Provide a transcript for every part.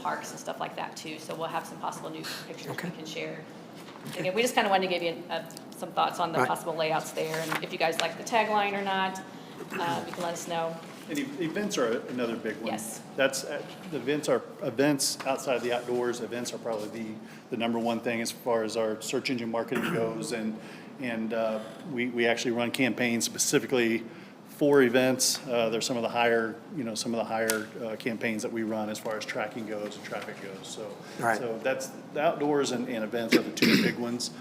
parks and stuff like that too. So we'll have some possible new pictures Okay. we can share. Again, we just kind of wanted to give you some thoughts on the Right. possible layouts there, and if you guys like the tagline or not, you can let us know. And events are another big one. Yes. That's, the events outside the outdoors, events are probably the number one thing as far as our search engine marketing goes. And we actually run campaigns specifically for events. There's some of the higher, campaigns that we run as far as tracking goes and traffic goes. So, Right. so that's, the outdoors and events are the two big ones.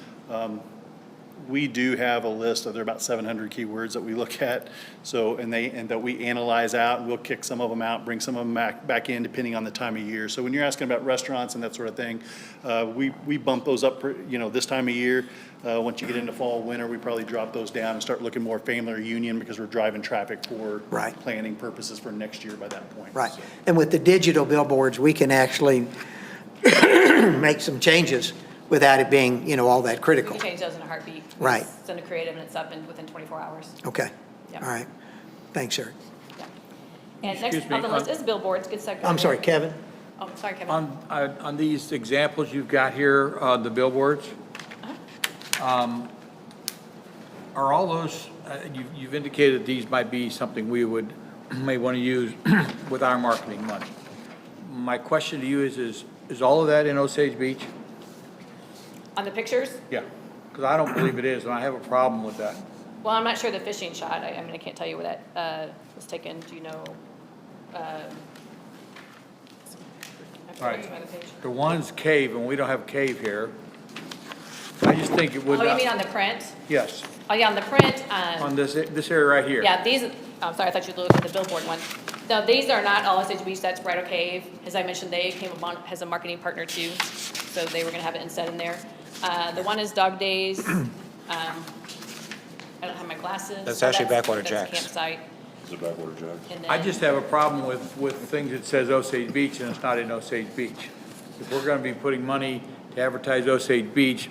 We do have a list of, there are about 700 keywords that we look at. So, and that we analyze out, and we'll kick some of them out, bring some of them back in depending on the time of year. So when you're asking about restaurants and that sort of thing, we bump those up, this time of year. Once you get into fall, winter, we probably drop those down and start looking more family reunion because we're driving traffic for Right. planning purposes for next year by that point. Right. So. And with the digital billboards, we can actually make some changes without it being, all that We critical. can change those in a heartbeat. We Right. just send a creative and it's up within 24 hours. Okay. Yeah. All right. Thanks, Eric. Yeah. And next Excuse me, on the list is billboards. Good segue. I'm sorry, Kevin? Oh, sorry, Kevin. On these examples you've got here, the billboards, are all those, you've indicated these might be something we may want to use with our marketing money. My question to you is all of that in Osage Beach? On the pictures? Yeah, because I don't believe it is, and I have a problem with that. Well, I'm not sure the fishing shot. I mean, I can't tell you where that was taken. Do you know? Right. The one's cave, and we don't have a cave here. I just think it would Oh, not. you mean on the print? Yes, Oh, yeah, on the print. on this area right here. Yeah, these, I'm sorry, I thought you looked at the billboard one. No, these are not all Osage Beach, that's Bridal Cave. As I mentioned, they came upon, has a marketing partner too, so they were gonna have it instead in there. The one is Dog Days. I don't have my glasses. That's Oh, actually Backwater that's Jacks. Campsite. Is it Backwater Jacks? And I then- just have a problem with things that says Osage Beach and it's not in Osage Beach. If we're gonna be putting money to advertise Osage Beach,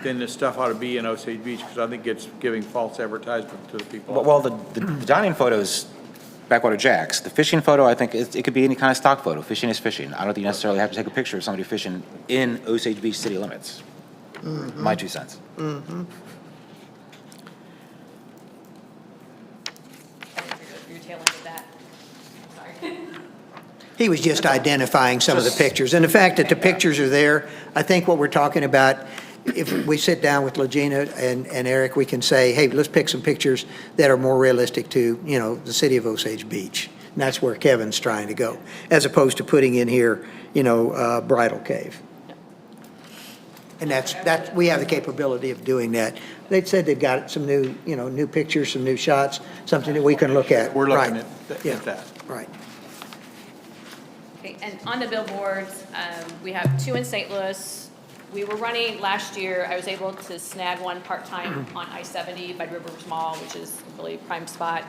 then this stuff ought to be in Osage Beach, because I think it's giving false advertisement to the people. Well, the dining photo's Backwater Jacks. The fishing photo, I think it could be any kind of stock photo. Fishing is fishing. I don't think you necessarily have to take a picture of somebody fishing in Osage Beach city limits. My 2 cents. You're tailing with that. Sorry. He was just identifying some of the pictures. And the fact that the pictures are there, I think what we're talking about, if we sit down with Legina and Eric, we can say, hey, let's pick some pictures that are more realistic to, the city of Osage Beach. And that's where Kevin's trying to go, as opposed to putting in here, Bridal Cave. And we have the capability of doing that. They said they've got some new, new pictures, some new shots, something that we can look at. We're looking Right. at that. Right. Okay, and on the billboards, we have 2 in St. Louis. We were running last year, I was able to snag one part-time on I-70 by Rivers Mall, which is a really prime spot,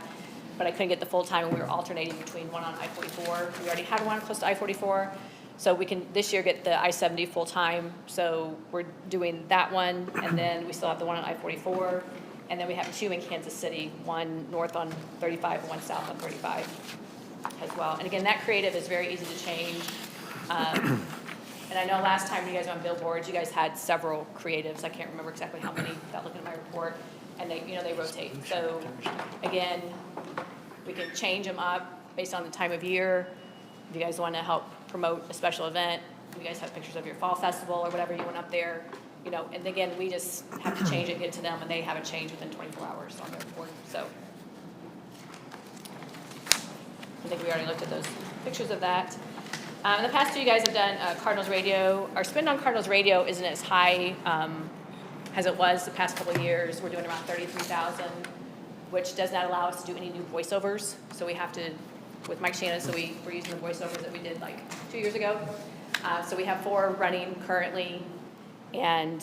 but I couldn't get the full-time, and we were alternating between one on I-44. We already had one close to I-44, so we can this year get the I-70 full-time, so we're doing that one, and then we still have the one on I-44, and then we have 2 in Kansas City, one north on 35 and one south on 35 as well. And again, that creative is very easy to change. And I know last time you guys were on billboards, you guys had several creatives. I can't remember exactly how many without looking at my report. And they rotate. So again, we can change them up based on the time of year. If you guys want to help promote a special event, you guys have pictures of your fall festival or whatever you want up there, and again, we just have to change it, get it to them, and they have it changed within 24 hours on their report. So I think we already looked at those pictures of that. In the past 2, you guys have done Cardinals Radio. Our spend on Cardinals Radio isn't as high as it was the past couple of years. We're doing around $33,000, which does not allow us to do any new voiceovers. So we have to, with Mike Shannon, so we're using the voiceovers that we did like 2 years ago. So we have 4 running currently, and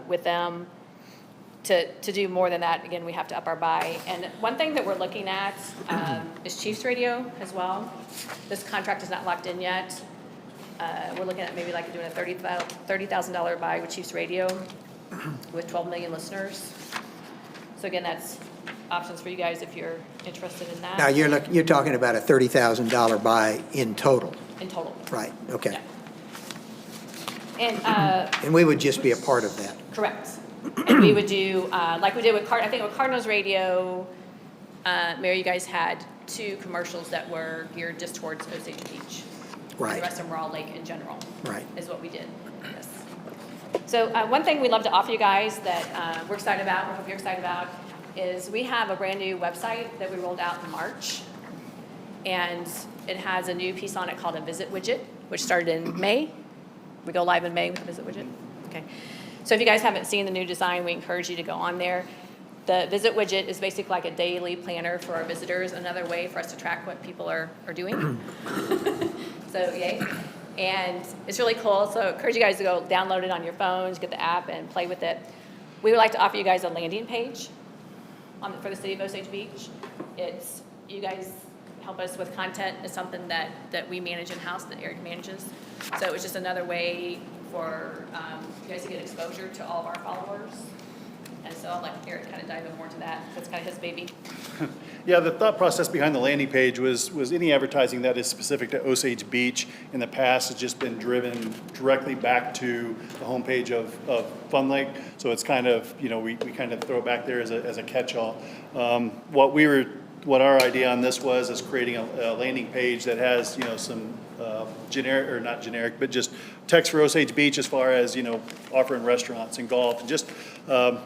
with them, to do more than that, again, we have to up our buy. And one thing that we're looking at is Chiefs Radio as well. This contract is not locked in yet. We're looking at maybe like doing a $30,000 buy with Chiefs Radio with 12 million listeners. So again, that's options for you guys if you're interested in that. Now, you're talking about a $30,000 buy in total. in total. Right, okay. And, And we would just be a part of that. correct. And we would do, like we did with I think with Cardinals Radio, Mary, you guys had 2 commercials that were geared just towards Osage Beach. Right. The rest of them were all lake in general. Right. Is what we did, yes. So one thing we'd love to offer you guys that we're excited about, we hope you're excited about, is we have a brand-new website that we rolled out in March. And it has a new piece on it called a visit widget, which started in May. We go live in May with the visit widget. Okay. So if you guys haven't seen the new design, we encourage you to go on there. The visit widget is basically like a daily planner for our visitors, another way for us to track what people are doing. So yay. And it's really cool, so I encourage you guys to go download it on your phones, get the app, and play with it. We would like to offer you guys a landing page for the city of Osage Beach. It's, you guys help us with content. It's something that we manage in-house, that Eric manages. So it's just another way for you guys to get exposure to all of our followers. And so I'll let Eric kind of dive in more into that. That's kind of his baby. Yeah, the thought process behind the landing page was any advertising that is specific to Osage Beach in the past has just been driven directly back to the homepage of Fun Lake. So it's kind of, we kind of throw it back there as a catch-all. What our idea on this was is creating a landing page that has, some generic, or not generic, but just text for Osage Beach as far as, offering restaurants and golf, and just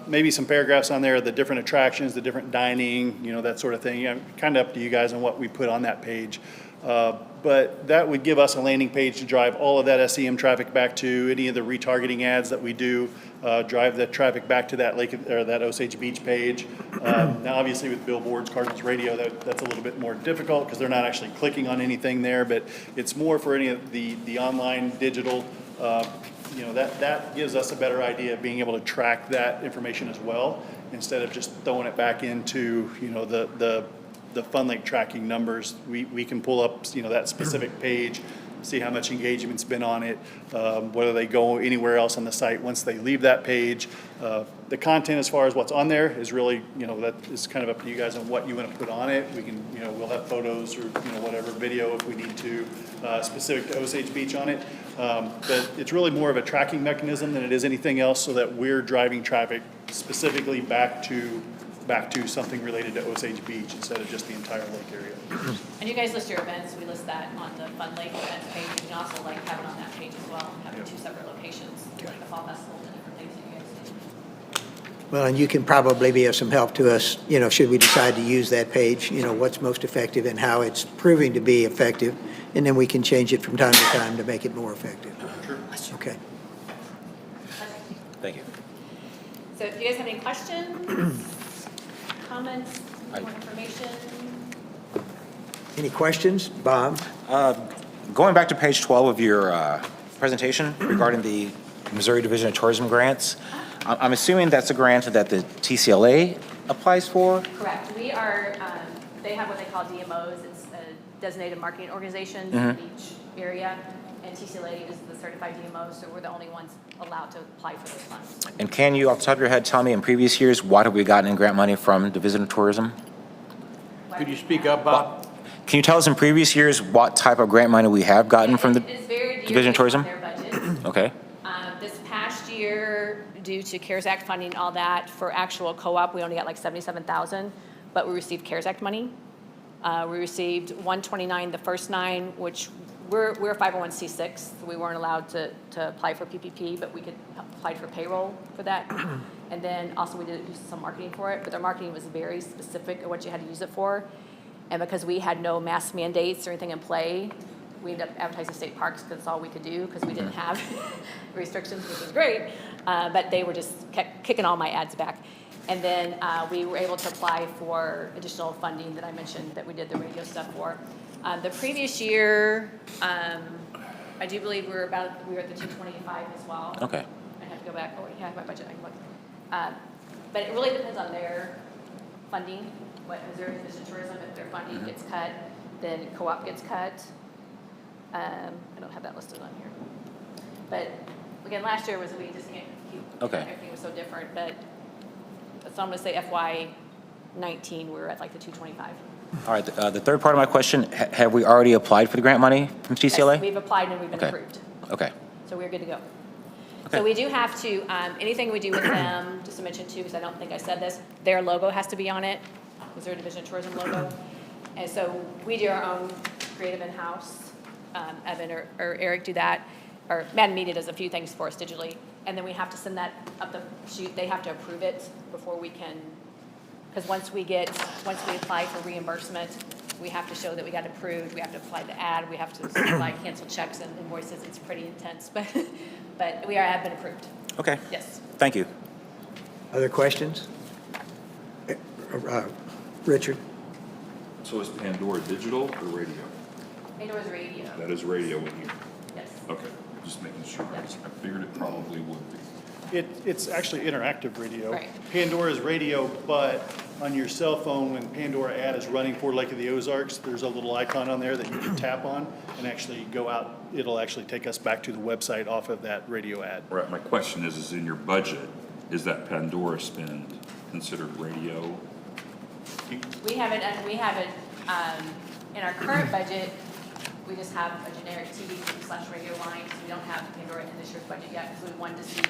maybe some paragraphs on there, the different attractions, the different dining, that sort of thing. Kind of up to you guys on what we put on that page. But that would give us a landing page to drive all of that SEM traffic back to any of the retargeting ads that we do, drive that traffic back to that lake or that Osage Beach page. Now, obviously, with billboards, Cardinals Radio, that's a little bit more difficult because they're not actually clicking on anything there. But it's more for any of the online digital. That gives us a better idea of being able to track that information as well, instead of just throwing it back into the Fun Lake tracking numbers. We can pull up that specific page, see how much engagement's been on it, whether they go anywhere else on the site once they leave that page. The content as far as what's on there is really, that is kind of up to you guys on what you want to put on it. We can, we'll have photos or, whatever, video if we need to, specific to Osage Beach on it. But it's really more of a tracking mechanism than it is anything else, so that we're driving traffic specifically back to something related to Osage Beach instead of just the entire lake area. And you guys list your events, we list that on the Fun Lake events page. You can also have it on that page as well, having 2 separate locations, like the fall festival and different things that you guys do. Well, and you can probably be of some help to us, should we decide to use that page, what's most effective and how it's proving to be effective. And then we can change it from time to time to make it more effective. Sure. Okay. Thank you. So if you guys have any questions, comments, more information? Any questions? Bob? Going back to page 12 of your presentation regarding the Missouri Division of Tourism grants, I'm assuming that's a grant that the TCLA applies for? Correct. We are, they have what they call DMOs. It's designated marketing organizations in each area. And TCLA is the certified DMO, so we're the only ones allowed to apply for those funds. And can you, off the top of your head, tell me in previous years, what have we gotten in grant money from Division of Tourism? Could you speak up, Bob? Can you tell us in previous years what type of grant money we have gotten from the It's very Division of Tourism? their budget. Okay. This past year, due to CARES Act funding, all that, for actual co-op, we only got like $77,000, but we received CARES Act money. We received 129 the first 9, which we're a 501c6, so we weren't allowed to apply for PPP, but we could apply for payroll for that. And then also we did use some marketing for it, but their marketing was very specific of what you had to use it for. And because we had no mask mandates or anything in play, we ended up advertising state parks because that's all we could do, because we didn't have restrictions, which was great. But they were just kept kicking all my ads back. And then we were able to apply for additional funding that I mentioned that we did the radio stuff for. The previous year, I do believe we were at the 225 as well. Okay. I'd have to go back. Oh, yeah, I have my budget. I can look. But it really depends on their funding. What Missouri Division of Tourism, if their funding gets cut, then co-op gets cut. I don't have that listed on here. But again, last year we just can't keep. Okay. Everything was so different, but so I'm going to say FY19 we're at like the 225. All right, the third part of my question, have we already applied for the grant money from Yes, TCLA? we've applied and we've been Okay. approved. Okay. So we're good to go. Okay. So we do have to, anything we do with them, just to mention too, because I don't think I said this, their logo has to be on it, because they're a Division of Tourism logo. And so we do our own creative in-house. Evan or Eric do that, or Matt and Media does a few things for us digitally. And then we have to send that up the chute, they have to approve it before we can, because once we apply for reimbursement, we have to show that we got approved, we have to apply the ad, we have to apply canceled checks and invoices. It's pretty intense, but have been approved. Okay. Yes. Thank you. Other questions? Richard? So is Pandora digital or radio? Pandora's radio. That is radio in here. Yes. Okay, just making sure. I figured it probably would be. It's actually interactive radio. Right. Pandora's radio, but on your cell phone, when Pandora ad is running for Lake of the Ozarks, there's a little icon on there that you can tap on and actually go out. It'll actually take us back to the website off of that radio ad. Right, my question is in your budget, is that Pandora spend considered radio? We haven't, in our current budget, we just have a generic TV/radio line, so we don't have Pandora in this year's budget yet, because we wanted to see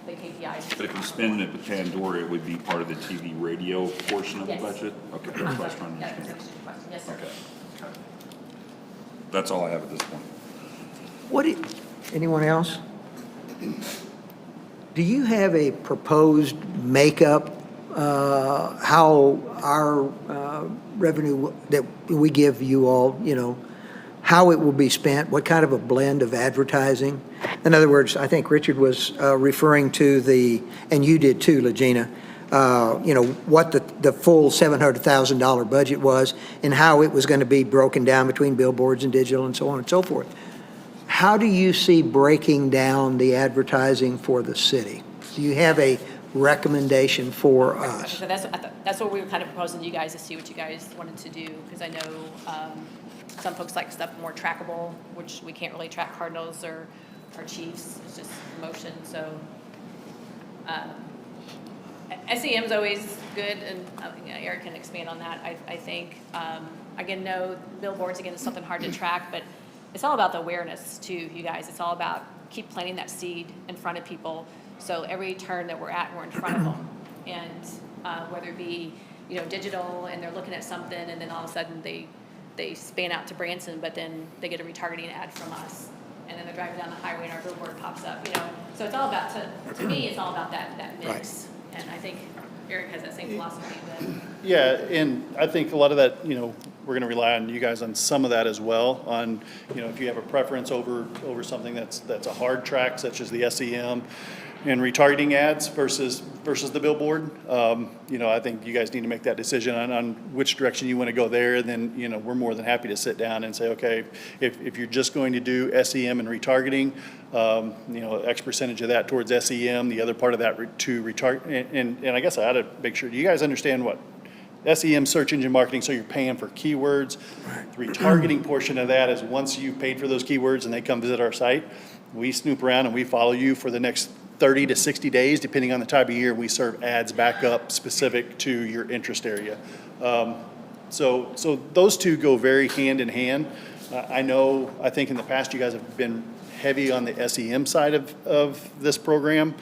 the KPIs. But if you spend it with Pandora, it would be part of the TV radio portion of the Yes. budget? Okay, that's what I was trying to That's understand. a good question. Yes, sir. Okay. That's all I have at this point. Anyone else? Do you have a proposed makeup, how our revenue that we give you all, how it will be spent, what kind of a blend of advertising? In other words, I think Richard was referring to and you did too, Legina, what the full $700,000 budget was and how it was going to be broken down between billboards and digital and so on and so forth. How do you see breaking down the advertising for the city? Do you have a recommendation for us? So that's what we were kind of proposing to you guys, to see what you guys wanted to do, because I know some folks like stuff more trackable, which we can't really track Cardinals or Chiefs, it's just motion, so. SEM's always good, and Eric can expand on that, I think. Again, no, billboards, again, is something hard to track, but it's all about the awareness too, you guys. It's all about keep planting that seed in front of people, so every turn that we're at, we're in front of them. And whether it be, digital, and they're looking at something, and then all of a sudden they span out to Branson, but then they get a retargeting ad from us, and then they're driving down the highway and our billboard pops up, So it's all about, to me, it's all about that mix. And I think Eric has that same philosophy. Yeah, and I think a lot of that, we're going to rely on you guys on some of that as well, on, if you have a preference over something that's a hard track, such as the SEM and retargeting ads versus the billboard. I think you guys need to make that decision on which direction you want to go there. And then, we're more than happy to sit down and say, okay, if you're just going to do SEM and retargeting, X percentage of that towards SEM, the other part of that to retarget. And I guess I ought to make sure, do you guys understand what SEM, search engine marketing, so you're paying for keywords. The retargeting portion of that is once you've paid for those keywords and they come visit our site, we snoop around and we follow you for the next 30 to 60 days, depending on the time of year. We serve ads back up specific to your interest area. So those two go very hand in hand. I think in the past you guys have been heavy on the SEM side of this program.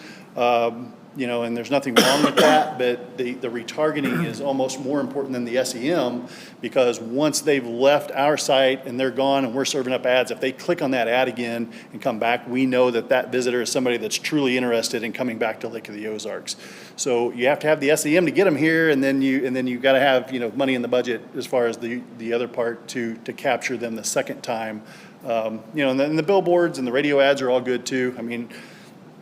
And there's nothing wrong with that, but the retargeting is almost more important than the SEM, because once they've left our site and they're gone and we're serving up ads, if they click on that ad again and come back, we know that visitor is somebody that's truly interested in coming back to Lake of the Ozarks. So you have to have the SEM to get them here, and then you've got to have money in the budget as far as the other part to capture them the second time. And then the billboards and the radio ads are all good too. I mean,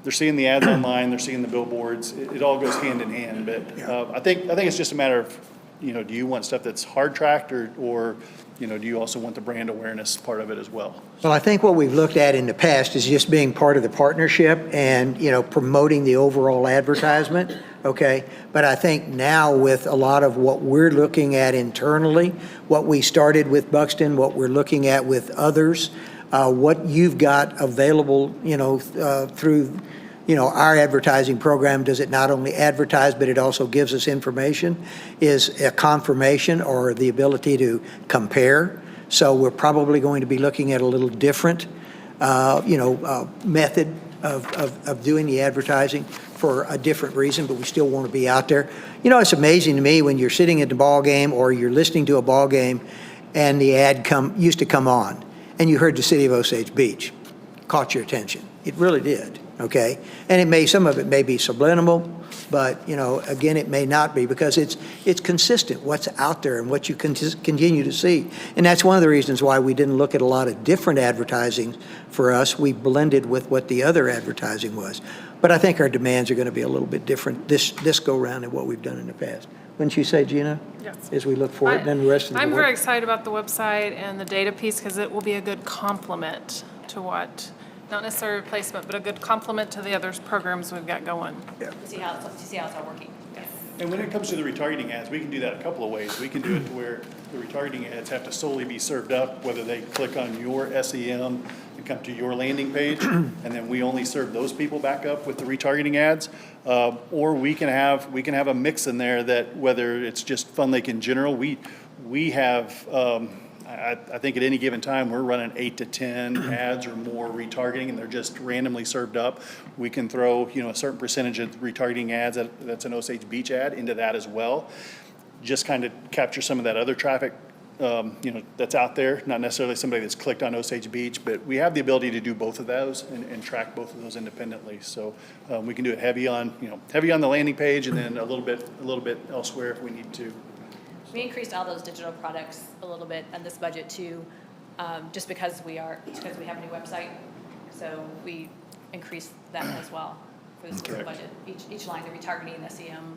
they're seeing the ads online, they're seeing the billboards. It all goes hand in hand. But I think it's just a matter of, do you want stuff that's hard tracked or do you also want the brand awareness part of it as well? Well, I think what we've looked at in the past is just being part of the partnership and, promoting the overall advertisement, okay? But I think now with a lot of what we're looking at internally, what we started with Buxton, what we're looking at with others, what you've got available, through, our advertising program, does it not only advertise, but it also gives us information, is a confirmation or the ability to compare. So we're probably going to be looking at a little different, method of doing the advertising for a different reason, but we still want to be out there. It's amazing to me when you're sitting at the ball game or you're listening to a ball game and the ad used to come on and you heard the city of Osage Beach. Caught your attention. It really did, okay? And some of it may be subliminal, but, again, it may not be because it's consistent, what's out there and what you continue to see. And that's one of the reasons why we didn't look at a lot of different advertising for us. We blended with what the other advertising was. But I think our demands are going to be a little bit different this go-round than what we've done in the past. Wouldn't you say, Gina? Yes. As we look forward, and then the rest of the board? I'm very excited about the website and the data piece because it will be a good complement to what, not necessarily a replacement, but a good complement to the other programs we've got going. To see how it's all working. Yes. And when it comes to the retargeting ads, we can do that a couple of ways. We can do it to where the retargeting ads have to solely be served up, whether they click on your SEM and come to your landing page, and then we only serve those people back up with the retargeting ads. Or we can have a mix in there that whether it's just Fun Lake in general, we have, I think at any given time, we're running 8 to 10 ads or more retargeting, and they're just randomly served up. We can throw, a certain percentage of retargeting ads that's an Osage Beach ad into that as well. Just kind of capture some of that other traffic, that's out there, not necessarily somebody that's clicked on Osage Beach, but we have the ability to do both of those and track both of those independently. So we can do it heavy on the landing page and then a little bit elsewhere if we need to. We increased all those digital products a little bit in this budget too, just because we have a new website. So we increased that as well for this Correct. budget. Each line, the retargeting and SEM.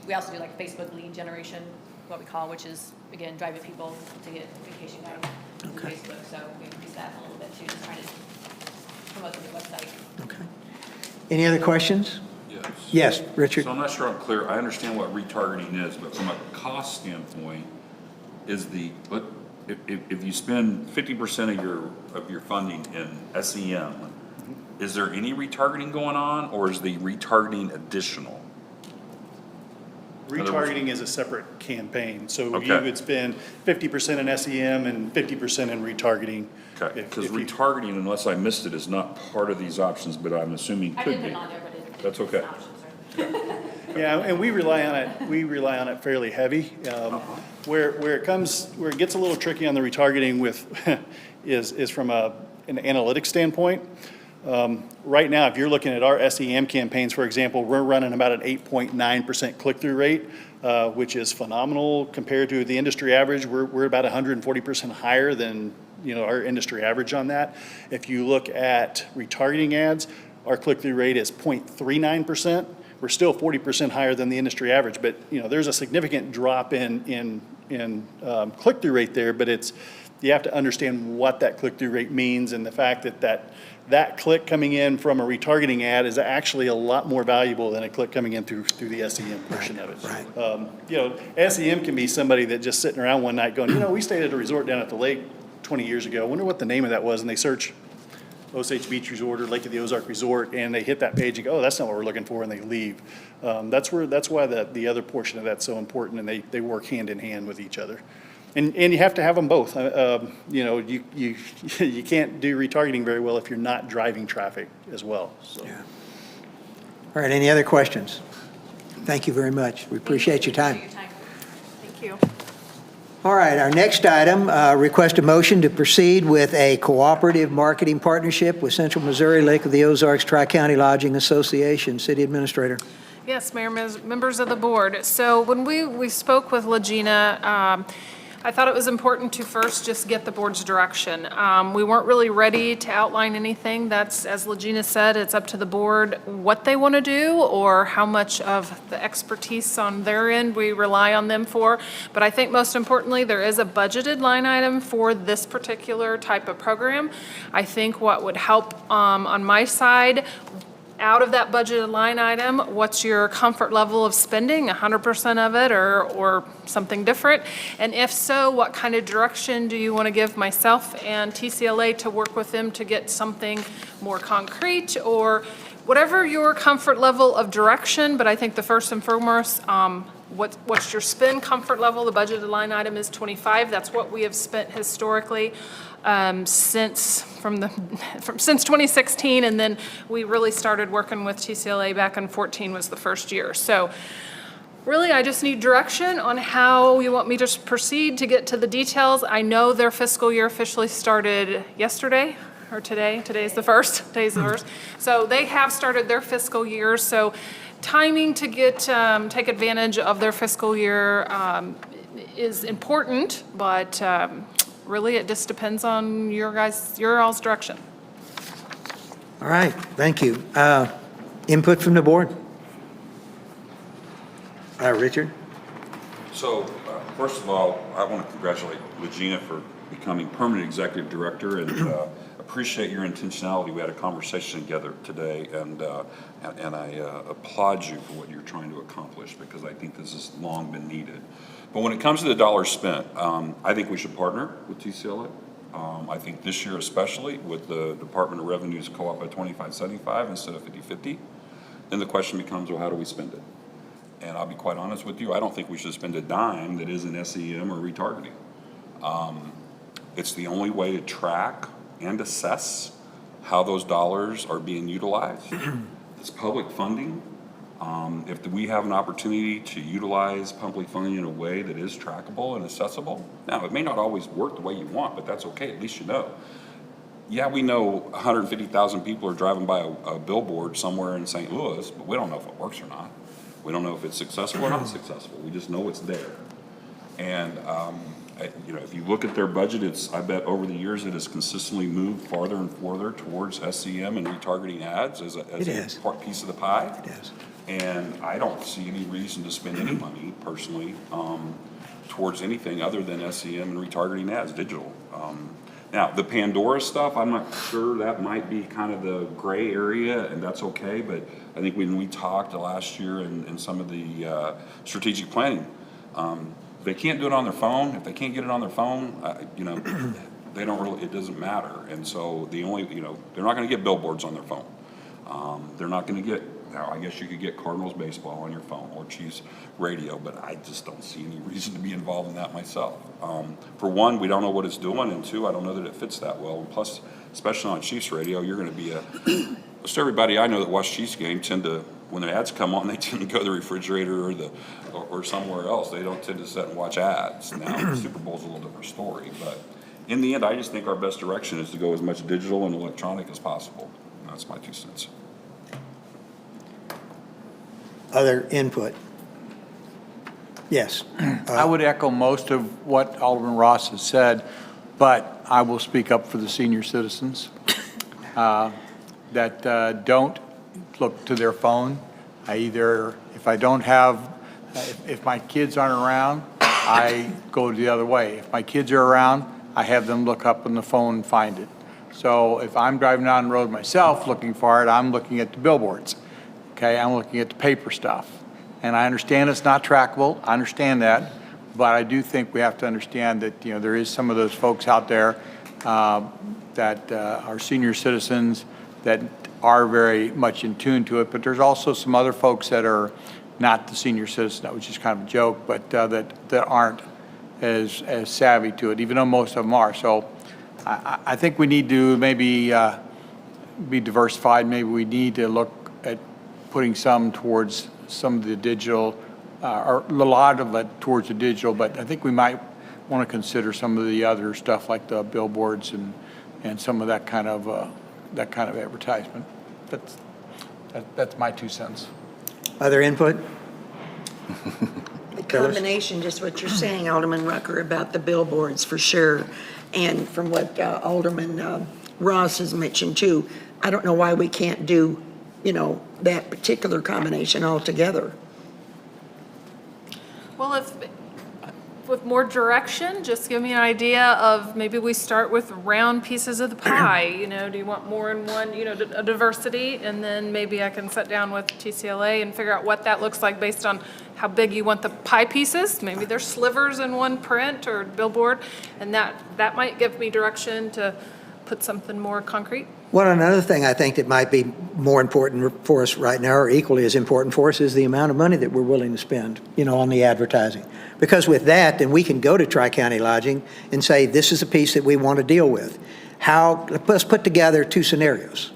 We also do like Facebook lead generation, what we call, which is, again, driving people to get vacation guide through Facebook. So we increased that a little bit too, just trying to promote the new website. Okay. Any other questions? Yes. Yes, Richard? So I'm not sure I'm clear. I understand what retargeting is, but from a cost standpoint, if you spend 50% of your funding in SEM, is there any retargeting going on, or is the retargeting additional? Retargeting is a separate campaign, so Okay. you would spend 50% in SEM and 50% in retargeting. Okay, if- because if you- retargeting, unless I missed it, is not part of these options, but I'm assuming I could didn't put be. it on there, but it. That's okay. it's an option, sir. Yeah, and we rely on it fairly heavy. Where it gets a little tricky on the retargeting is from an analytics standpoint. Right now, if you're looking at our SEM campaigns, for example, we're running about an 8.9% click-through rate, which is phenomenal compared to the industry average. We're about 140% higher than our industry average on that. If you look at retargeting ads, our click-through rate is 0.39%. We're still 40% higher than the industry average, but there's a significant drop in click-through rate there. But you have to understand what that click-through rate means, and the fact that click coming in from a retargeting ad is actually a lot more valuable than a click coming in through the SEM portion of it. Right. SEM can be somebody that just sitting around one night going, we stayed at a resort down at the lake 20 years ago. I wonder what the name of that was, and they search Osage Beach Resort or Lake of the Ozark Resort, and they hit that page and go, oh, that's not what we're looking for, and they leave. That's why the otother portion of that's so important, and they work hand in hand with each other. And you have to have them both. You can't do retargeting very well if you're not driving traffic as well. So. Yeah. All right, any other questions? Thank you very much. We appreciate your time. Thank you. All right, our next item, request a motion to proceed with a cooperative marketing partnership with Central Missouri Lake of the Ozarks Tri-County Lodging Association. City Administrator. Yes, Mayor, members of the board. So when we spoke with Legina, I thought it was important to first just get the board's direction. We weren't really ready to outline anything. That's, as Legina said, it's up to the board what they want to do or how much of the expertise on their end we rely on them for. But I think most importantly, there is a budgeted line item for this particular type of program. I think what would help on my side, out of that budgeted line item, what's your comfort level of spending, 100% of it or something different? And if so, what kind of direction do you want to give myself and TCLA to work with them to get something more concrete? Or whatever your comfort level of direction, but I think the first and foremost, what's your spend comfort level? The budgeted line item is 25. That's what we have spent historically since 2016, and then we really started working with TCLA back in 14 was the first year. So really, I just need direction on how you want me to proceed to get to the details. I know their fiscal year officially started yesterday or today. Today's the first. So they have started their fiscal year. So timing to get take advantage of their fiscal year is important, but really it just depends on your all's direction. All right, thank you. Input from the board? Richard? So, first of all, I want to congratulate Legina for becoming permanent executive director, and appreciate your intentionality. We had a conversation together today, and I applaud you for what you're trying to accomplish, because I think this has long been needed. But when it comes to the dollars spent, I think we should partner with TCLA. I think this year especially, with the Department of Revenue's co-op at 25/75 instead of 50/50, then the question becomes, well, how do we spend it? And I'll be quite honest with you, I don't think we should spend a dime that isn't SEM or retargeting. It's the only way to track and assess how those dollars are being utilized. It's public funding. If we have an opportunity to utilize public funding in a way that is trackable and accessible, now it may not always work the way you want, but that's okay, at least you know. Yeah, we know 150,000 people are driving by a billboard somewhere in St. Louis, but we don't know if it works or not. We don't know if it's successful or not successful. We just know it's there. And, if you look at their budget, I bet over the years it has consistently moved farther and farther towards SEM and retargeting ads as a piece of the pie. It is. And I don't see any reason to spend any money personally towards anything other than SEM and retargeting ads, digital. Now, the Pandora stuff, I'm not sure, that might be kind of the gray area, and that's okay, but I think when we talked last year in some of the strategic planning, if they can't do it on their phone, if they can't get it on their phone, they don't really, it doesn't matter. And so they're not gonna get billboards on their phone. They're not gonna get, now I guess you could get Cardinals baseball on your phone or Chiefs radio, but I just don't see any reason to be involved in that myself. For one, we don't know what it's doing, and two, I don't know that it fits that well. And plus, especially on Chiefs radio, you're gonna be most everybody I know that watch Chiefs game tend to, when the ads come on, they tend to go to the refrigerator or somewhere else. They don't tend to sit and watch ads. Now, Super Bowl's a little different story, but in the end, I just think our best direction is to go as much digital and electronic as possible. That's my 2 cents. Other input? Yes. I would echo most of what Alderman Ross has said, but I will speak up for the senior citizens that don't look to their phone. If my kids aren't around, I go the other way. If my kids are around, I have them look up on the phone and find it. So if I'm driving down the road myself looking for it, I'm looking at the billboards. Okay, I'm looking at the paper stuff. And I understand it's not trackable, I understand that, but I do think we have to understand that, there is some of those folks out there that are senior citizens that are very much in tune to it, but there's also some other folks that are not the senior citizen, which is kind of a joke, but that aren't as savvy to it, even though most of them are. So I think we need to maybe be diversified. Maybe we need to look at putting some towards some of the digital, or a lot of it towards the digital, but I think we might want to consider some of the other stuff like the billboards and some of that kind of advertisement. That's my 2 cents. Other input? The combination, just what you're saying, Alderman Rucker, about the billboards for sure. And from what Alderman Ross has mentioned too, I don't know why we can't do, that particular combination altogether. Well, with more direction, just give me an idea of maybe we start with round pieces of the pie. Do you want more in one, a diversity? And then maybe I can sit down with TCLA and figure out what that looks like based on how big you want the pie pieces. Maybe there's slivers in one print or billboard, and that might give me direction to put something more concrete? Well, another thing I think that might be more important for us right now, or equally as important for us, is the amount of money that we're willing to spend, on the advertising. Because with that, then we can go to Tri-County Lodging and say, this is a piece that we want to deal with. Let's put together 2 scenarios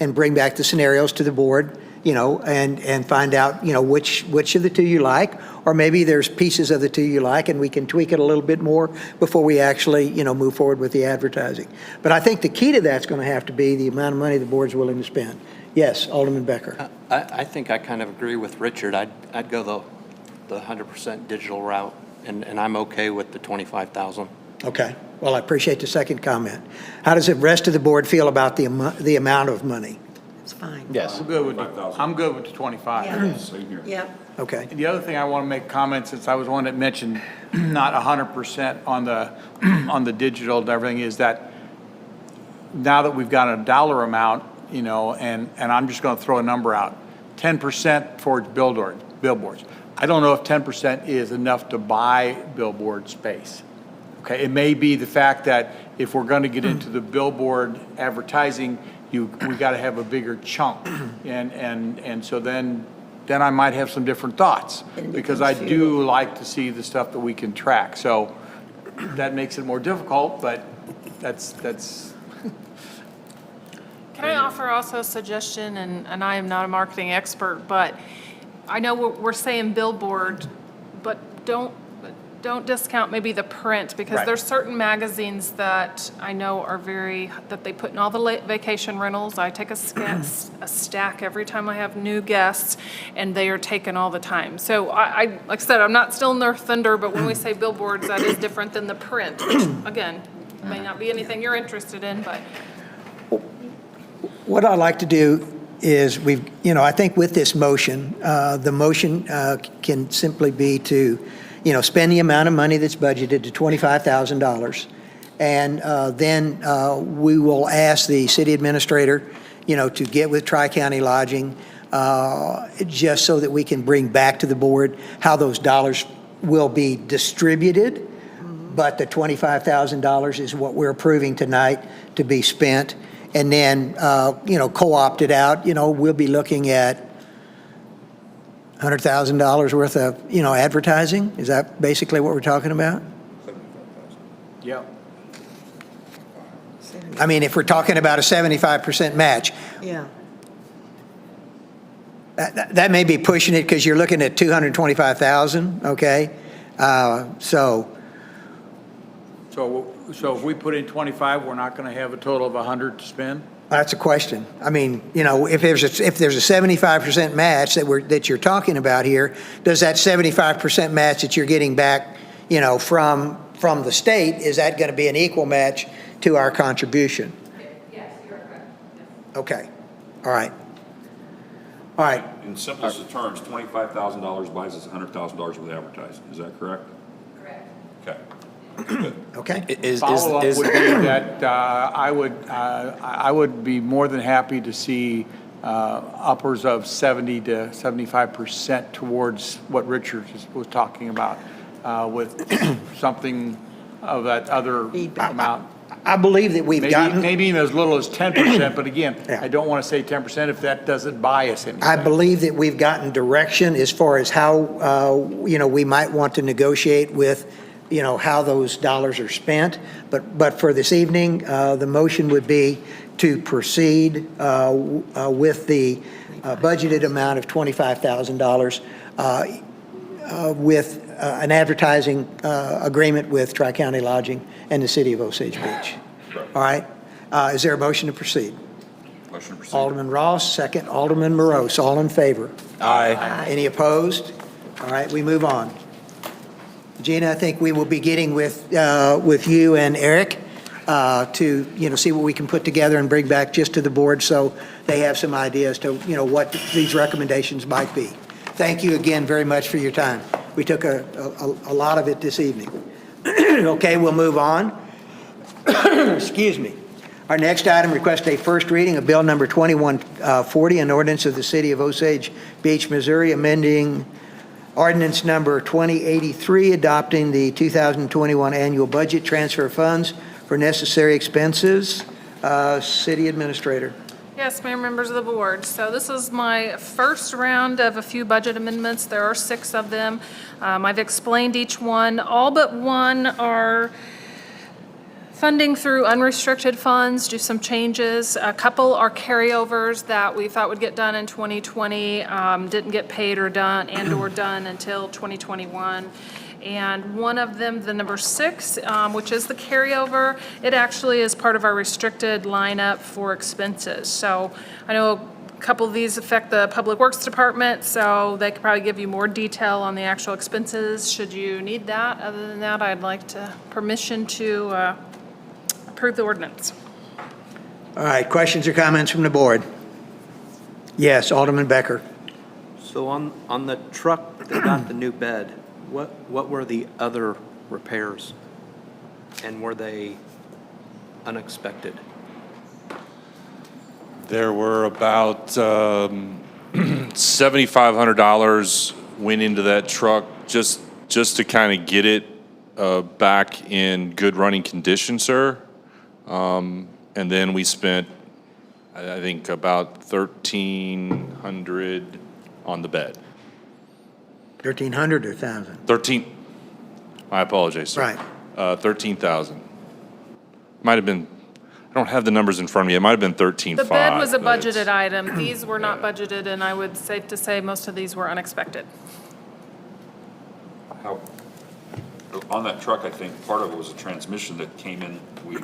and bring back the scenarios to the board, and find out, which of the 2 you like, or maybe there's pieces of the 2 you like, and we can tweak it a little bit more before we actually, move forward with the advertising. But I think the key to that's going to have to be the amount of money the board's willing to spend. Yes, Alderman Becker. I think I kind of agree with Richard. I'd go the 100% digital route, and I'm okay with the 25,000. Okay. Well, I appreciate the second comment. How does the rest of the board feel about the amount of money? It's fine. Yes. I'm good with 25,000. I'm good with the 25. Yeah. Same here. Yep. Okay. And the other thing I want to make a comment, since I was one that mentioned not 100% on the digital and everything, is that now that we've got a dollar amount, and I'm just going to throw a number out, 10% towards billboards. I don't know if 10% is enough to buy billboard space. Okay, it may be the fact that if we're going to get into the billboard advertising, we got to have a bigger chunk, and so then I might have some different thoughts, because I do like to see the stuff that we can track. So that makes it more difficult, but that's. Can I offer also a suggestion, and I am not a marketing expert, but I know we're saying billboard, but don't discount maybe the print, because Right. there's certain magazines that I know are that they put in all the vacation rentals. I take a stack every time I have new guests, and they are taken all the time. So I like I said, I'm not stealing their thunder, but when we say billboards, that is different than the print, which again, may not be anything you're interested in, but. What I'd like to do is I think with this motion, the motion can simply be to, spend the amount of money that's budgeted to $25,000. And then we will ask the city administrator, to get with Tri-County Lodging, just so that we can bring back to the board how those dollars will be distributed. But the $25,000 is what we're approving tonight to be spent. And then, co-opted out, we'll be looking at $100,000 worth of, advertising. Is that basically what we're talking about? Yeah. I mean, if we're talking about a 75% match, Yeah. that may be pushing it, because you're looking at 225,000, okay? So So if we put in 25, we're not going to have a total of 100 to spend? that's a question. I mean, if there's a 75% match that you're talking about here, does that 75% match that you're getting back, from the state, is that going to be an equal match to our contribution? Yes, you're correct. Okay. All right. All right. In simplest of terms, $25,000 buys us $100,000 worth of advertising. Is that correct? Correct. Okay. Okay. Follow-up would be that I would be more than happy to see upwards of 70 to 75% towards what Richard was talking about, with something of that other Feedback. amount. I believe that we've gotten. Maybe even as little as 10%, but again, Yeah. I don't want to say 10% if that doesn't buy us anything. I believe that we've gotten direction as far as how, we might want to negotiate with, how those dollars are spent. But for this evening, the motion would be to proceed with the budgeted amount of $25,000 with an advertising agreement with Tri-County Lodging and the city of Osage Beach. All right? Is there a motion to proceed? Motion to proceed. Alderman Ross, second. Alderman Morose, all in favor? Aye. Any opposed? All right, we move on. Gina, I think we will be getting with you and Eric to, see what we can put together and bring back just to the board, so they have some ideas to, what these recommendations might be. Thank you again very much for your time. We took a lot of it this evening. Okay, we'll move on. Excuse me. Our next item requests a first reading of Bill Number 2140, an ordinance of the City of Osage Beach, Missouri, amending Ordinance Number 2083, adopting the 2021 annual budget, transfer funds for necessary expenses. City Administrator. Yes, Mayor, members of the board. So this is my first round of a few budget amendments. There are 6 of them. I've explained each one. All but one are funding through unrestricted funds, do some changes. A couple are carryovers that we thought would get done in 2020, didn't get paid or done and/or done until 2021. And one of them, the number 6, which is the carryover, it actually is part of our restricted lineup for expenses. So I know a couple of these affect the Public Works Department, so they could probably give you more detail on the actual expenses, should you need that. Other than that, I'd like permission to approve the ordinance. All right, questions or comments from the board? Yes, Alderman Becker. So on the truck that got the new bed, what were the other repairs? And were they unexpected? There were about $7,500 went into that truck just to kind of get it back in good running condition, sir. And then we spent, I think, about $1,300 on the bed. 1,300 or 1,000? 13, I apologize, sir. Right. 13,000. Might have been, I don't have the numbers in front of me. It might have been 13,500. The bed was a but it's- budgeted item. These were not budgeted, and I would safe to say most of these were unexpected. How, on that truck, I think part of it was a transmission that came in. We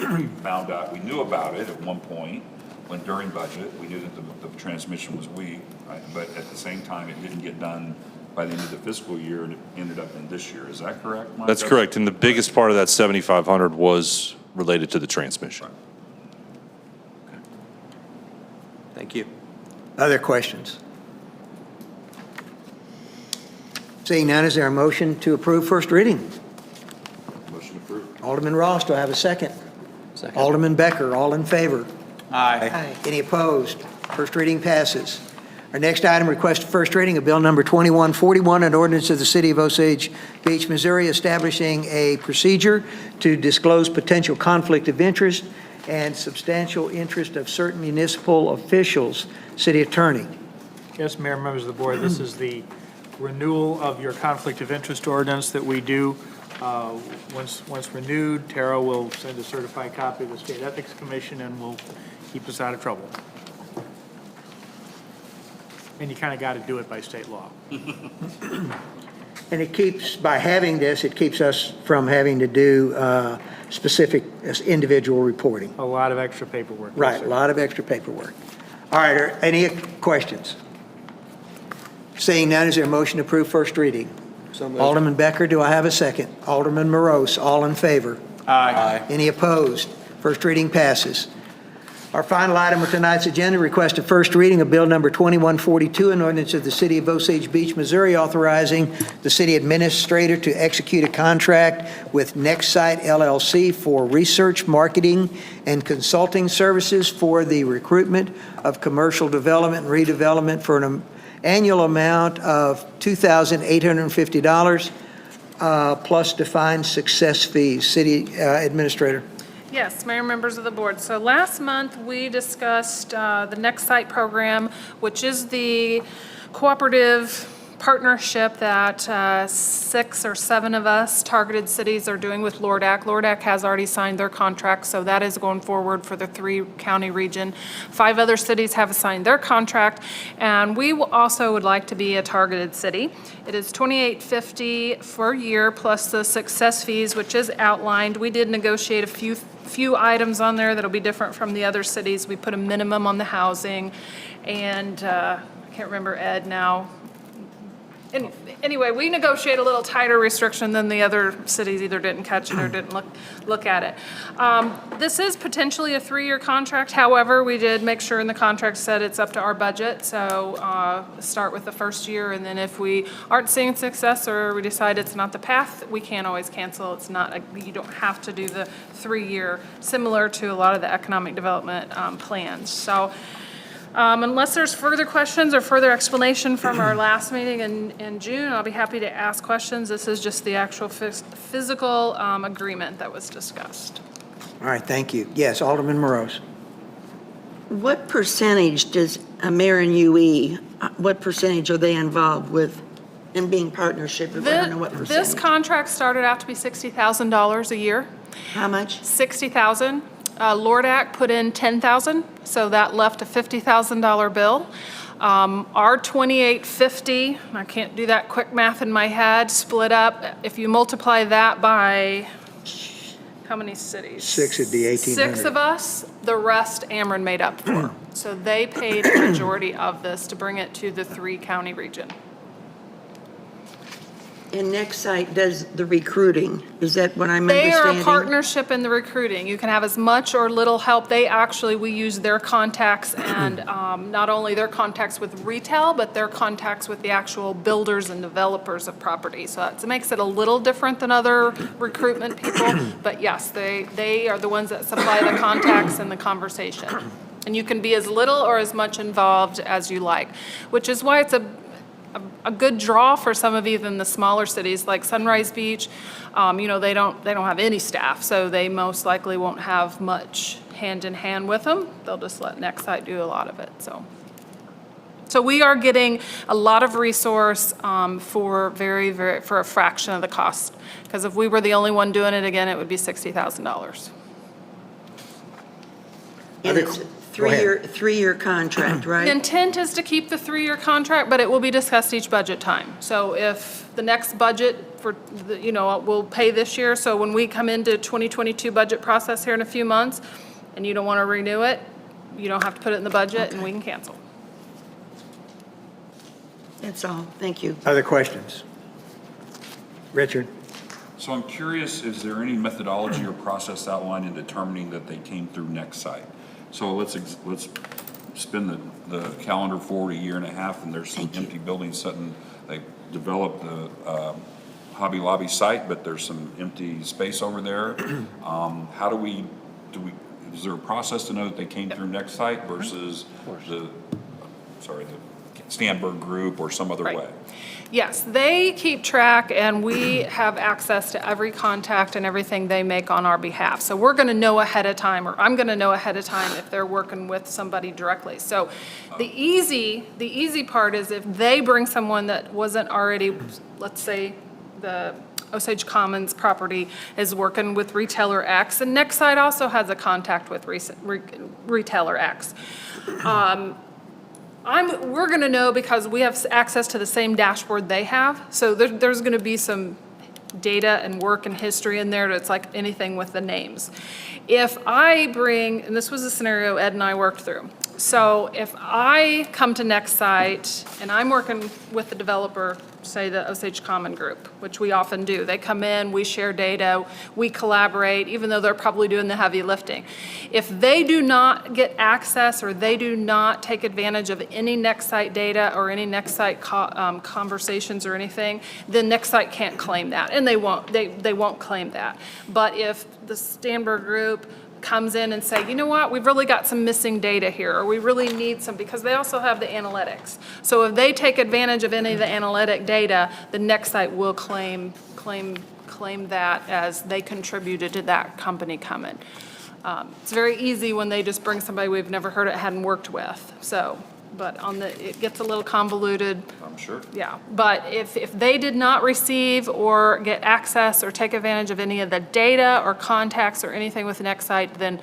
found out, we knew about it at one point, when during budget, we knew that the transmission was weak, right? But at the same time, it didn't get done by the end of the fiscal year, and it ended up in this year. Is that correct, Mike? That's correct, and the biggest part of that 7,500 was related to the transmission. Thank you. Other questions? Seeing none, is there a motion to approve first reading? Motion approved. Alderman Ross, do I have a second? Second. Alderman Becker, all in favor? Aye. Any opposed? First reading passes. Our next item, request of first reading of Bill Number 2141, an ordinance of the City of Osage Beach, Missouri, establishing a procedure to disclose potential conflict of interest and substantial interest of certain municipal officials. City Attorney. Yes, Mayor, members of the board, this is the renewal of your conflict of interest ordinance that we do. Once renewed, Tara will send a certified copy to the State Ethics Commission and will keep us out of trouble. And you kind of got to do it by state law. And it keeps, by having this, it keeps us from having to do specific individual reporting. A lot of extra paperwork. Yes, Right, sir. a lot of extra paperwork. All right, are any questions? Seeing none, is there a motion to approve first reading? So moved. Alderman Becker, do I have a second? Alderman Morose, all in favor? Aye. Any opposed? First reading passes. Our final item of tonight's agenda, request of first reading of Bill Number 2142, an ordinance of the City of Osage Beach, Missouri, authorizing the city administrator to execute a contract with NextSite LLC for research, marketing, and consulting services for the recruitment of commercial development and redevelopment for an annual amount of $2,850 plus defined success fees. City Administrator. Yes, Mayor, members of the board. So last month, we discussed the Next Site program, which is the cooperative partnership that 6 or 7 of us targeted cities are doing with LORDAC. LORDAC has already signed their contract, so that is going forward for the 3-county region. 5 other cities have signed their contract, and we also would like to be a targeted city. It is $28.50 per year plus the success fees, which is outlined. We did negotiate a few items on there that'll be different from the other cities. We put a minimum on the housing, and I can't remember Ed now. And anyway, we negotiate a little tighter restriction than the other cities either didn't catch it or didn't look at it. This is potentially a 3-year contract. However, we did make sure in the contract said it's up to our budget. So start with the first year, and then if we aren't seeing success or we decide it's not the path, we can always cancel. It's not, you don't have to do the 3-year, similar to a lot of the economic development plans. So unless there's further questions or further explanation from our last meeting in June, I'll be happy to ask questions. This is just the actual physical agreement that was discussed. All right, thank you. Yes, Alderman Morose. What percentage does American UE, what percentage are they involved with in being partnership? I don't know what This percentage. contract started out to be $60,000 a year. How much? 60,000. Lordak put in 10,000, so that left a $50,000 bill. Our 2850, I can't do that quick math in my head, split up, if you multiply that by, how many cities? 6 would be 1,800. 6 of us, the rest Ameren made up for. So they paid the majority of this to bring it to the 3-county region. And Nexsite does the recruiting. Is that what I'm They are understanding? a partnership in the recruiting. You can have as much or little help. We use their contacts and not only their contacts with retail, but their contacts with the actual builders and developers of property. So that makes it a little different than other recruitment people. But yes, they are the ones that supply the contacts and the conversation. And you can be as little or as much involved as you like, which is why it's a good draw for some of even the smaller cities like Sunrise Beach. They don't have any staff, so they most likely won't have much hand in hand with them. They'll just let Nexsite do a lot of it. So we are getting a lot of resource for for a fraction of the cost. Because if we were the only one doing it again, it would be $60,000. And it's a three-year contract, The right? intent is to keep the 3-year contract, but it will be discussed each budget time. So if the next budget we'll pay this year, so when we come into 2022 budget process here in a few months, and you don't want to renew it, you don't have to put it in the budget, and we can cancel. That's all. Thank you. Other questions? Richard? So I'm curious, is there any methodology or process outlined in determining that they came through Nexsite? So let's spin the calendar forward a year and a half, and there's some empty buildings sitting. They developed the Hobby Lobby site, but there's some empty space over there. Is there a process to know that they came through Nexsite versus the Stanberg Group or some other Right. way? Yes, they keep track, and we have access to every contact and everything they make on our behalf. So we're going to know ahead of time, or I'm going to know ahead of time if they're working with somebody directly. So the easy part is if they bring someone that wasn't already, let's say, the Osage Commons property is working with retailer X, and Nexsite also has a contact with retailer X. We're going to know because we have access to the same dashboard they have. So there's going to be some data and work and history in there that's like anything with the names. If I bring, and this was a scenario Ed and I worked through. So if I come to Nexsite and I'm working with the developer, say the Osage Common Group, which we often do. They come in, we share data, we collaborate, even though they're probably doing the heavy lifting. If they do not get access or they do not take advantage of any Nexsite data or any Nexsite conversations or anything, then Nexsite can't claim that, and they won't claim that. But if the Stanberg Group comes in and say, you know what, we've really got some missing data here, or we really need some, because they also have the analytics. So if they take advantage of any of the analytic data, the Nexsite will claim that as they contributed to that company coming. It's very easy when they just bring somebody we've never heard of, hadn't worked with. So, but it gets a little convoluted. I'm sure. Yeah, but if they did not receive or get access or take advantage of any of the data or contacts or anything with Nexsite, then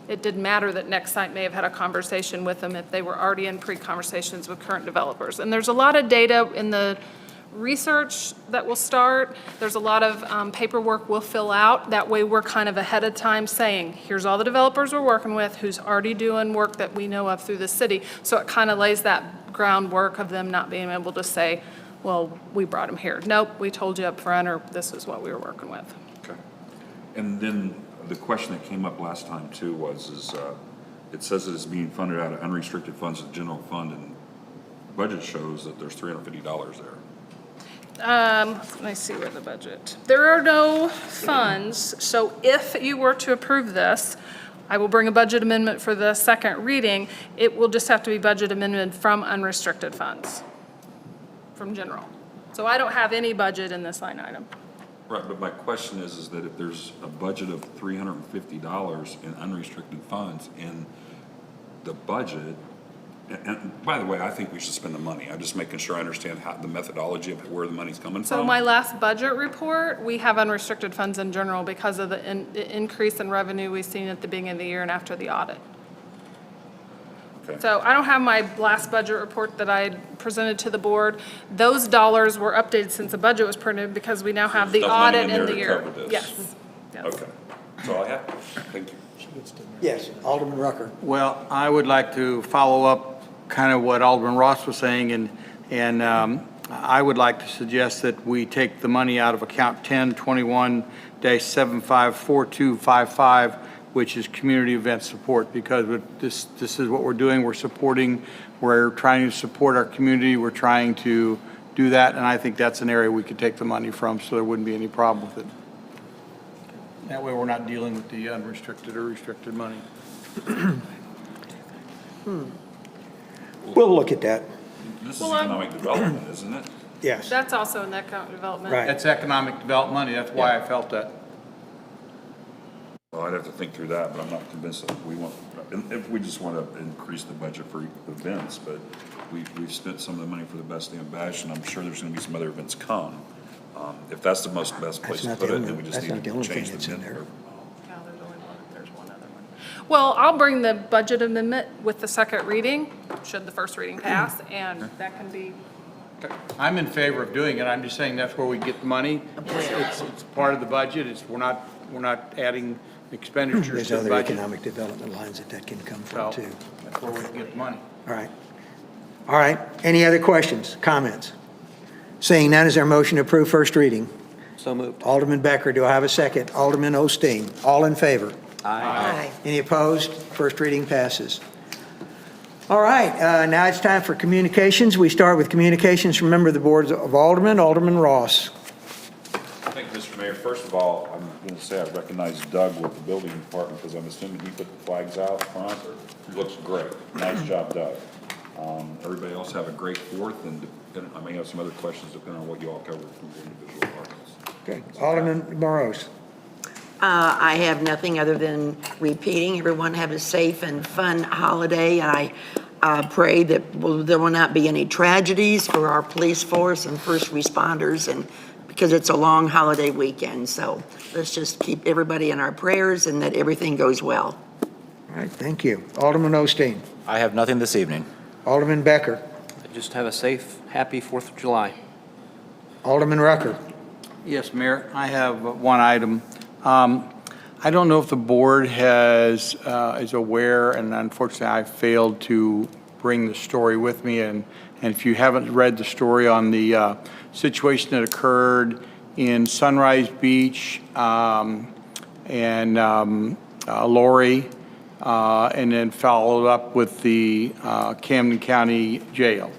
it didn't matter that Nexsite may have had a conversation with them if they were already in pre-conversations with current developers. And there's a lot of data in the research that will start. There's a lot of paperwork we'll fill out. That way we're kind of ahead of time saying, here's all the developers we're working with who's already doing work that we know of through the city. So it kind of lays that groundwork of them not being able to say, well, we brought them here. Nope, we told you up front, or this is what we were working with. Okay. And then the question that came up last time too it says it is being funded out of unrestricted funds of the general fund, and budget shows that there's $350 there. Let me see where the budget. There are no funds, so if you were to approve this, I will bring a budget amendment for the second reading. It will just have to be budget amendment from unrestricted funds, from general. So I don't have any budget in this line item. Right, but my question is that if there's a budget of $350 in unrestricted funds, and the budget, and by the way, I think we should spend the money. I'm just making sure I understand how, the methodology of where the money's coming from. So my last budget report, we have unrestricted funds in general because of the increase in revenue we've seen at the beginning of the year and after the audit. Okay. So I don't have my last budget report that I presented to the board. Those dollars were updated since the budget was printed because we now have the There's enough money audit in in there the to year. cover this. Yes. Yes. Okay, that's all I have. Thank you. Yes, Alderman Rucker. Well, I would like to follow up kind of what Alderman Ross was saying, and I would like to suggest that we take the money out of account 1021-754255, which is community event support, because this is what we're doing. We're trying to support our community. We're trying to do that, and I think that's an area we could take the money from, so there wouldn't be any problem with it. That way, we're not dealing with the unrestricted or restricted money. We'll look at that. This is Well, economic development, isn't it? Yes. That's also in economic development. Right. That's economic development money. That's why I felt that. Well, I'd have to think through that, but I'm not convinced that we want, if we just want to increase the budget for events, but we've spent some of the money for the Best Damn Bash, and I'm sure there's going to be some other events come. If that's the best place That's to not put the it, only, then we just that's not need the to only thing change the that's in agenda. there. Yeah, there's one other one. Well, I'll bring the budget amendment with the second reading, should the first reading pass, and that can be, I'm in favor of doing it. I'm just saying that's where we get the money. It's part of the budget. We're not adding expenditures There's to the other budget. economic development lines that can come from, So too. that's where we can get the money. All right. All right. Any other questions, comments? Seeing none, is there a motion to approve first reading? So moved. Alderman Becker, do I have a second? Alderman Osteen, all in favor? Aye. Any opposed? First reading passes. All right, now it's time for communications. We start with communications from member of the Board of Aldermen, Alderman Ross. Thank you, Mr. Mayor. First of all, I'm going to say I recognize Doug with the building department because I'm assuming he put the flags out front. It looks great. Nice job, Doug. Everybody else have a great Fourth, and I may have some other questions depending on what you all cover from the individual departments. Okay, Alderman Morose. I have nothing other than repeating, everyone have a safe and fun holiday, and I pray that there will not be any tragedies for our police force and first responders, and because it's a long holiday weekend, so let's just keep everybody in our prayers and that everything goes well. All right, thank you. Alderman Osteen. I have nothing this evening. Alderman Becker. Just have a safe, happy 4th of July. Alderman Rucker. Yes, Mayor, I have one item. I don't know if the board is aware, and unfortunately I failed to bring the story with me, and if you haven't read the story on the situation that occurred in Sunrise Beach and Lori, and then followed up with the Camden County Jail.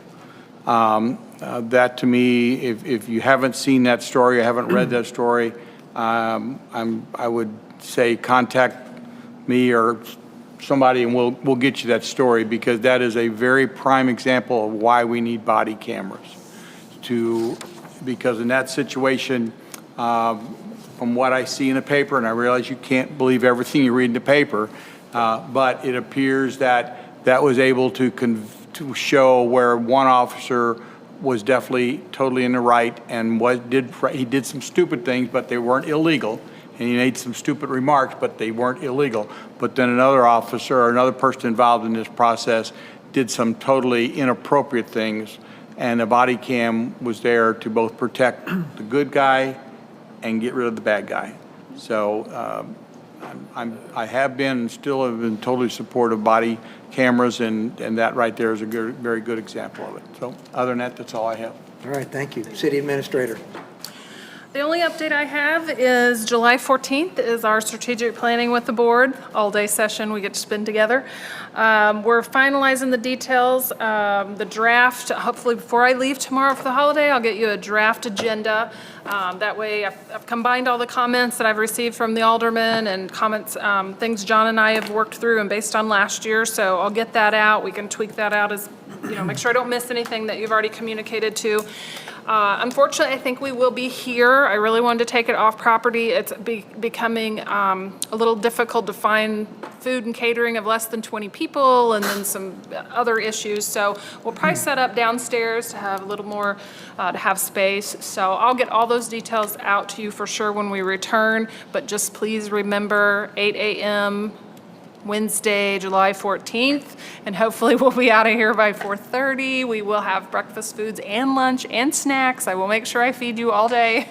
That to me, if you haven't seen that story, or haven't read that story, I would say contact me or somebody and we'll get you that story, because that is a very prime example of why we need body cameras. Because in that situation, from what I see in the paper, and I realize you can't believe everything you read in the paper, but it appears that was able to show where one officer was definitely totally in the right and he did some stupid things, but they weren't illegal. And he made some stupid remarks, but they weren't illegal. But then another officer or another person involved in this process did some totally inappropriate things. And the body cam was there to both protect the good guy and get rid of the bad guy. So I have been and still have been totally supportive of body cameras, and that right there is a very good example of it. So other than that, that's all I have. All right, thank you. City Administrator. the only update I have is July 14th is our strategic planning with the board, all-day session we get to spend together. We're finalizing the details, the draft, hopefully before I leave tomorrow for the holiday, I'll get you a draft agenda. That way I've combined all the comments that I've received from the aldermen and comments, things John and I have worked through and based on last year, so I'll get that out. We can tweak that out as, make sure I don't miss anything that you've already communicated to. Unfortunately, I think we will be here. I really wanted to take it off property. It's becoming a little difficult to find food and catering of less than 20 people, and then some other issues. So we'll probably set up downstairs to have a little more, to have space. So I'll get all those details out to you for sure when we return, but just please remember 8 a.m. Wednesday, July 14th, and hopefully we'll be out of here by 4:30. We will have breakfast foods and lunch and snacks. I will make sure I feed you all day.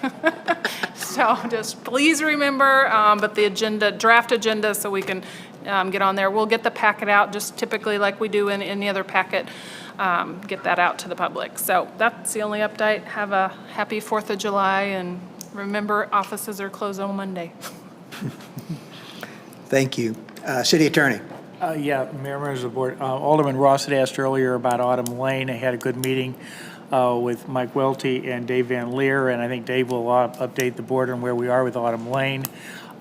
So just please remember, but the agenda, draft agenda, so we can get on there. We'll get the packet out, just typically like we do in any other packet, get that out to the public. So that's the only update. Have a happy 4th of July, and remember, offices are closed on Monday. Thank you. City Attorney. Yeah, Mayor, members of the board. Alderman Ross had asked earlier about Autumn Lane. I had a good meeting with Mike Welty and Dave Van Leer, and I think Dave will update the board on where we are with Autumn Lane.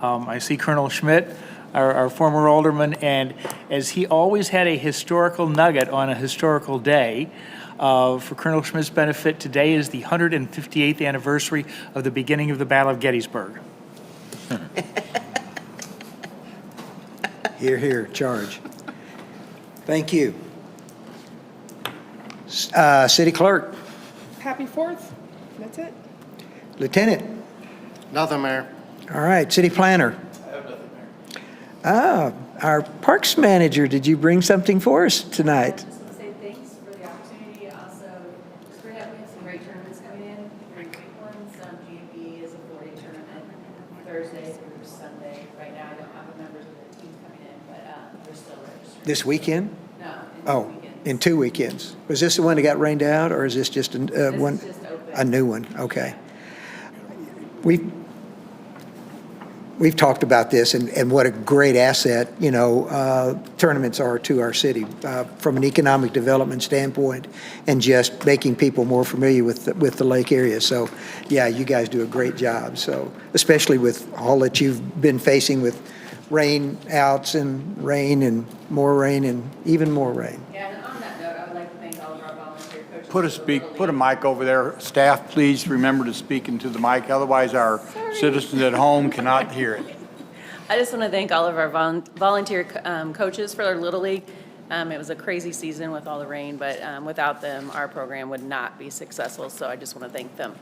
I see Colonel Schmidt, our former alderman, and as he always had a historical nugget on a historical day, for Colonel Schmidt's benefit, today is the 158th anniversary of the beginning of the Battle of Gettysburg. Hear, hear, charge. Thank you. City Clerk. Happy 4th. That's it. Lieutenant. Nothing, Mayor. All right, City Planner. I have nothing, Mayor. Our Parks Manager, did you bring something for us tonight? Just want to say thanks for the opportunity. Also, just we have some great tournaments coming in, very quick ones. GMB is a 4-day tournament, Thursday through Sunday. Right now, I don't have the members of the team coming in, but they're still registered. This weekend? No, Oh, in 2 weekends. Was this the one that got rained out, or is this just one? This is just open. A new one, okay. We've talked about this and what a great asset, tournaments are to our city from an economic development standpoint and just making people more familiar with the lake area. So, yeah, you guys do a great job. So, especially with all that you've been facing with rain outs and rain and even more rain. Yeah, and on that note, I would like to thank all of our volunteer coaches. Put a mic over there. Staff, please remember to speak into the mic, otherwise our citizens at home cannot hear it. I just want to thank all of our volunteer coaches for our Little League. It was a crazy season with all the rain, but without them, our program would not be successful, so I just want to thank them.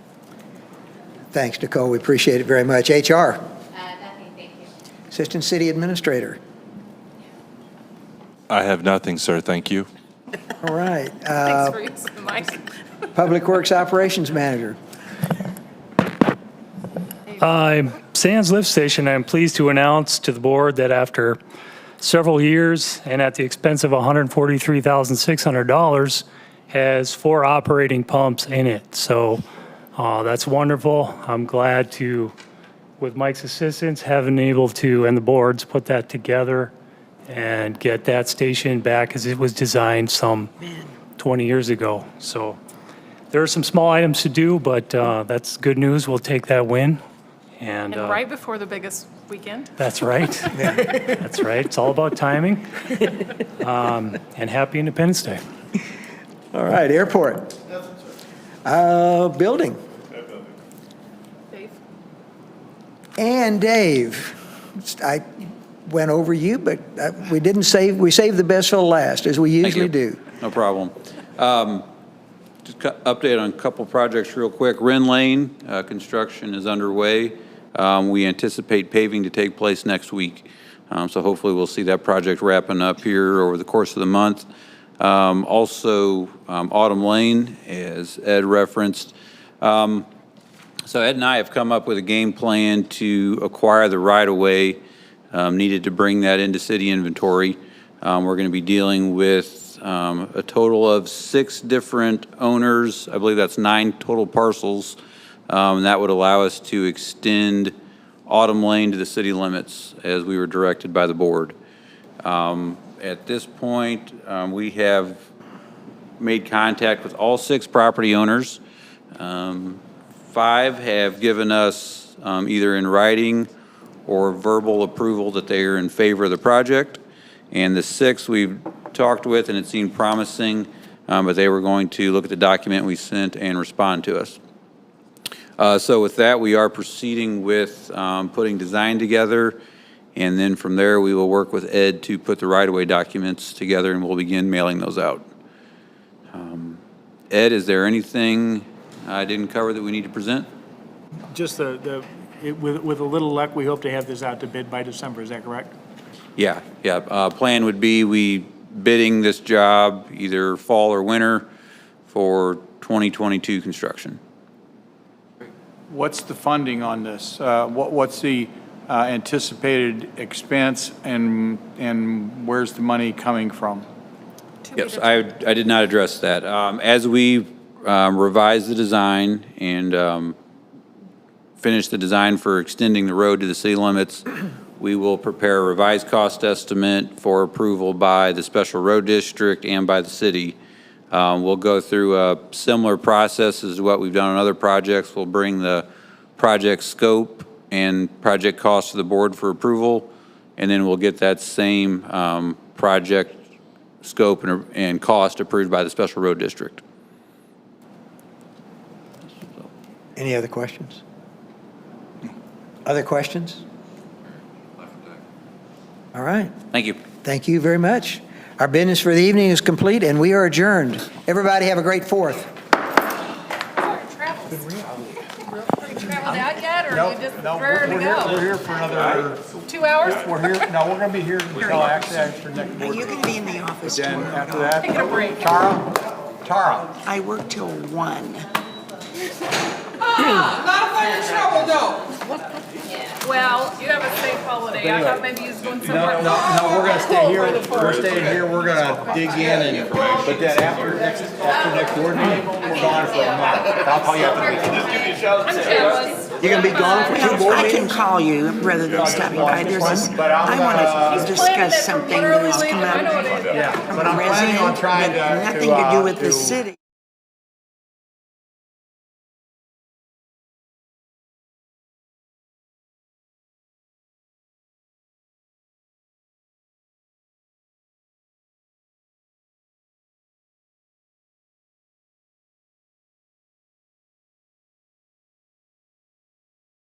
Thanks, Nicole. We appreciate it very much. HR. Nothing, thank you. Assistant City Administrator. I have nothing, sir. Thank you. All right. Thanks for using the mic. Public Works Operations Manager. Sands Lift Station, I'm pleased to announce to the board that after several years and at the expense of $143,600, has 4 operating pumps in it. So that's wonderful. I'm glad to, with Mike's assistance, having able to, and the boards, put that together and get that station back as it was designed some 20 years ago. So there are some small items to do, but that's good news. We'll take that win. And right before the biggest weekend. That's right. That's right. It's all about timing. And happy Independence Day. All right, airport. Building. Dave? And Dave. I went over you, but we saved the best for last, as we usually do. No problem. Just update on a couple projects real quick. Wren Lane, construction is underway. We anticipate paving to take place next week. So hopefully we'll see that project wrapping up here over the course of the month. Also, Autumn Lane, as Ed referenced. So Ed and I have come up with a game plan to acquire the right-of-way needed to bring that into city inventory. We're going to be dealing with a total of 6 different owners. I believe that's 9 total parcels. That would allow us to extend Autumn Lane to the city limits as we were directed by the board. At this point, we have made contact with all 6 property owners. 5 have given us either in writing or verbal approval that they are in favor of the project. And the 6 we've talked with, and it seemed promising, but they were going to look at the document we sent and respond to us. So with that, we are proceeding with putting design together, and then from there, we will work with Ed to put the right-of-way documents together, and we'll begin mailing those out. Ed, is there anything I didn't cover that we need to present? Just with a little luck, we hope to have this out to bid by December, is that correct? Yeah. Plan would be we bidding this job either fall or winter for 2022 construction. What's the funding on this? What's the anticipated expense, and where's the money coming from? Yes, I did not address that. As we revise the design and finish the design for extending the road to the city limits, we will prepare a revised cost estimate for approval by the special road district and by the city. We'll go through a similar process as what we've done on other projects. We'll bring the project scope and project cost to the board for approval, and then we'll get that same project scope and cost approved by the special road district. Any other questions? Other questions? All right. Thank you. Thank you very much. Our business for the evening is complete, and we are adjourned. Everybody have a great 4th. Traveled out yet, or you just prefer to We're go? here for another, 2 hours? we're gonna be here until after next board. You're going to be in the office Then tomorrow. after that, Taking a break. Tara, I work till 1. Well, you have a safe holiday. I thought maybe you was going somewhere. no, we're gonna stay here, we're staying here, we're gonna dig in but then after next board meeting, we're gone for a month. I'll call you after the meeting. I'm jealous. You're going to be gone for 2 board I meetings? can call you rather than stopping by. I want to discuss something that has come out Yeah, from but a I'm planning on resident trying that to, nothing to do with the city.